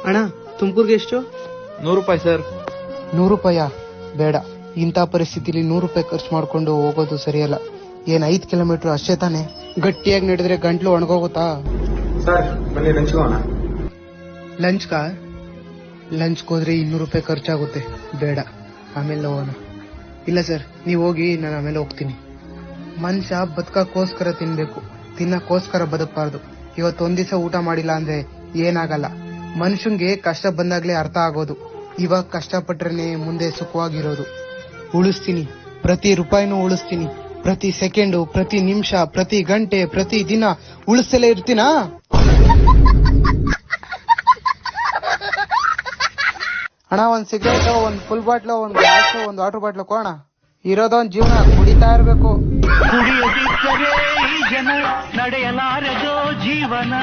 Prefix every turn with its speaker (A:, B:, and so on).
A: ಅಣ್ಣ ತುಮಕೂರ್ಗೆ ಎಷ್ಟು?
B: 100 ರೂಪಾಯಿ ಸರ್.
C: 100 ರೂಪಾಯ ಬೇಡ. ಇಂಥ ಪರಿಸ್ಥಿತಿಲಿ 100 ರೂಪಾಯಿ ಖರ್ಚು ಮಾಡ್ಕೊಂಡು ಹೋಗೋದು ಸರಿಯಲ್ಲ. ಏನ್ 5 ಕಿಲೋಮೀಟರ್ ಅಷ್ಟೇ ತಾನೆ? ಗಟ್ಟಿಯಾಗಿ ನಡೆದ್ರೆ ಗಂಟ್ಲು ಒಣಗೋಗುತ್ತಾ?
B: ಸರ್ ಬನ್ನಿ ಲಂಚ್ ಹೋಗೋಣ.
C: ಲಂಚ್ಗೆ ಹೋದ್ರೆ 200 ರೂಪಾಯಿ ಖರ್ಚಾಗುತ್ತೆ. ಬೇಡ, ಆಮೇಲೆ ಹೋಗೋಣ. ಇಲ್ಲ ಸರ್, ನೀವು ಹೋಗಿ, ನಾನು ಆಮೇಲೆ ಹೋಗ್ತೀನಿ. ಮನುಷ್ಯ ಬದುಕಕ್ಕೋಸ್ಕರ ತಿನ್ಬೇಕು, ತಿನ್ನಕ್ಕೋಸ್ಕರ ಬದುಕಬಾರ್ದು. ಇವತ್ತೊಂದ್ ದಿವಸ ಊಟ ಮಾಡಿಲ್ಲ ಅಂದ್ರೆ ಏನಾಗಲ್ಲ. ಮನುಷ್ಯಂಗೆ ಕಷ್ಟ ಬಂದಾಗ್ಲೇ ಅರ್ಥ ಆಗೋದು. ಇವಾಗ ಕಷ್ಟಪಟ್ರೇನೆ ಮುಂದೆ ಸುಖವಾಗಿರೋದು. ಉಳಿಸ್ತೀನಿ, ಪ್ರತಿ ರೂಪಾಯಿನೂ ಉಳಿಸ್ತೀನಿ. ಪ್ರತಿ ಸೆಕೆಂಡು, ಪ್ರತಿ ನಿಮಿಷ, ಪ್ರತಿ ಗಂಟೆ, ಪ್ರತಿ ದಿನ ಉಳಿಸ್ತಲೇ ಇರ್ತೀನಾ? ಅಣ್ಣ, ಒಂದ್ ಸಿಗರೇಟ್, ಒಂದ್ ಫುಲ್ ಬಾಟ್ಲು, ಒಂದ್ ಗ್ಲಾಸ್, ಒಂದ್ ವಾಟರ್ ಬಾಟ್ಲು ಕೊಡೋಣ. ಇರೋದೊಂದ್ ಜೀವನ, ಕುಡಿತಾ ಇರ್ಬೇಕು.
D: ಕುಡಿಯದಿದ್ದರೆ ಈ ಜನ ನಡೆಯಲಾರದೋ ಜೀವನ.